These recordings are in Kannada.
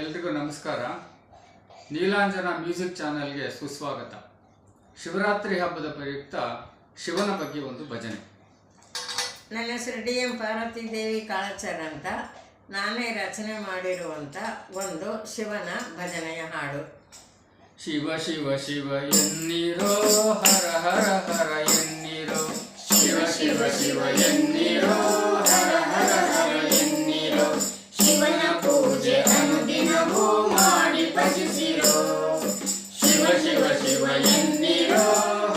ಎಲ್ರಿಗೂ ನಮಸ್ಕಾರ. ನೀಲಾಂಜನ ಮ್ಯೂಸಿಕ್ ಚಾನೆಲ್ಗೆ ಸುಸ್ವಾಗತ. ಶಿವರಾತ್ರಿ ಹಬ್ಬದ ಪ್ರಯುಕ್ತ ಶಿವನ ಬಗ್ಗೆ ಒಂದು ಭಜನೆ. ನನ್ನ ಹೆಸರು DM ಪಾರ್ವತಿ ದೇವಿ ಕಾಳಾಚಾರ್ ಅಂತ. ನಾನೇ ರಚನೆ ಮಾಡಿರುವಂಥ ಒಂದು ಶಿವನ ಭಜನೆಯ ಹಾಡು. ಶಿವ ಶಿವ ಶಿವ ಎನ್ನಿರೋ, ಹರ ಹರ ಹರ ಎನ್ನಿರೋ. ಶಿವ ಶಿವ ಶಿವ ಎನ್ನಿರೋ, ಹರ ಹರ ಹರ ಎನ್ನಿರೋ. ಶಿವನ ಪೂಜೆ ಅನುದಿನವೂ ಮಾಡಿ ಭಜಿಸಿರೋ. ಶಿವ ಶಿವ ಶಿವ ಎನ್ನಿರೋ,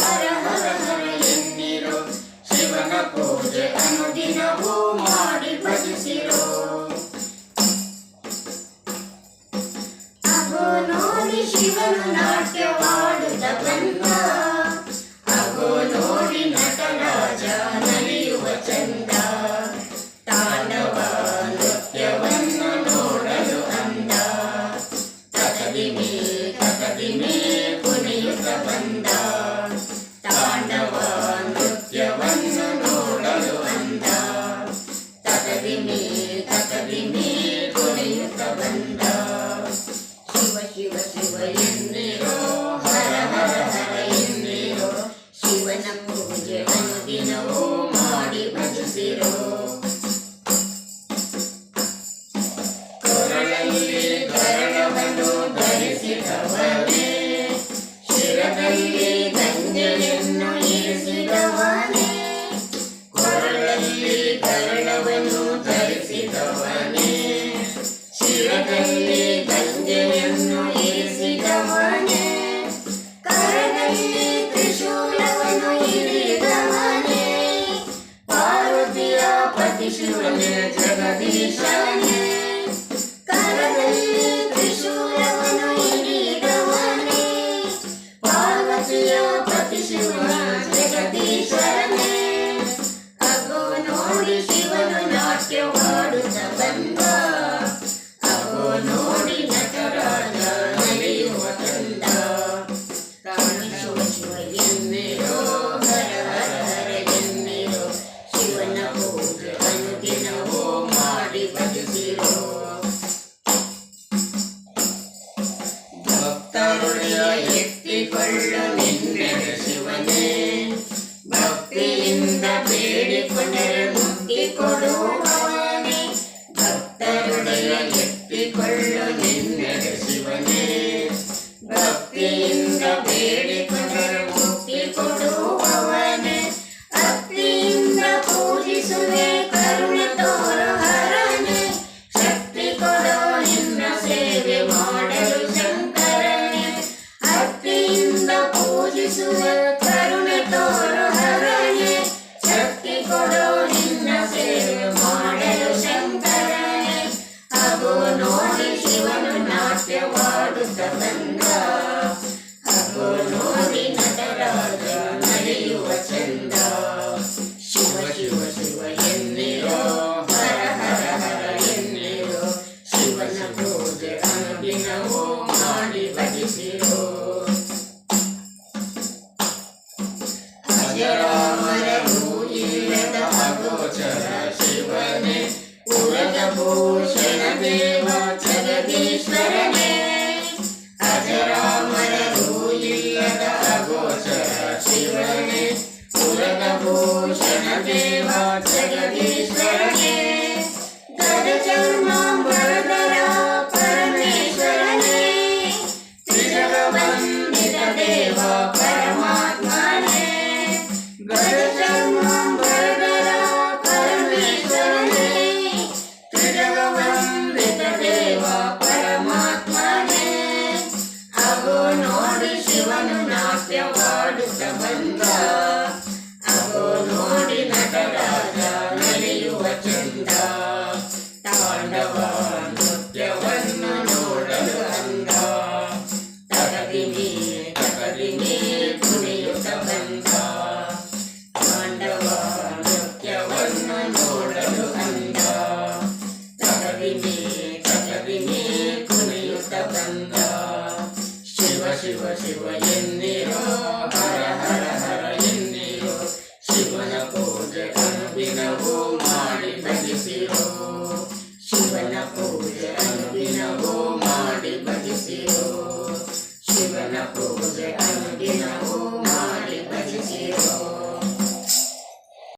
ಹರ ಹರ ಹರ ಎನ್ನಿರೋ. ಶಿವನ ಪೂಜೆ ಅನುದಿನವೂ ಮಾಡಿ ಭಜಿಸಿರೋ. ಅಗೋ ನೋಡಿ ಶಿವನು ನಾಟ್ಯವಾಡುತ್ತ ಬಂದ, ಅಗೋ ನೋಡಿ ನಟರಾಜ ನಲಿಯುವ ಚಂದ. ತಾಂಡವ ನೃತ್ಯವನ್ನು ನೋಡಲು ಅಂದ, ತಕದಿಮಿ ತಕದಿಮಿ ಕುಣಿಯುತ್ತ ಬಂದ. ತಾಂಡವ ನೃತ್ಯವನ್ನು ನೋಡಲು ಅಂದ, ತಕದಿಮಿ ತಕದಿಮಿ ಕುಣಿಯುತ್ತ ಬಂದ. ಶಿವ ಶಿವ ಶಿವ ಎನ್ನಿರೋ, ಹರ ಹರ ಹರ ಎನ್ನಿರೋ. ಶಿವನ ಪೂಜೆ ಅನುದಿನವೂ ಮಾಡಿ ಭಜಿಸಿರೋ. ಕೊರಳಲ್ಲಿ ಗರಳವನ್ನು ಧರಿಸಿದವನೇ, ಶಿರದಲ್ಲಿ ಗಂಗೆಯನ್ನು ಇರಿಸಿದವನೇ. ಕೊರಳಲ್ಲಿ ಗರಳವನ್ನು ಧರಿಸಿದವನೇ, ಶಿರದಲ್ಲಿ ಗಂಗೆಯನ್ನು ಇರಿಸಿದವನೇ. ಕರದಲ್ಲಿ ತ್ರಿಶೂಲವನ್ನು ಹಿಡಿದವನೇ, ಪಾರ್ವತಿಯ ಪತಿ ಶಿವನೇ ಜಗದೀಶ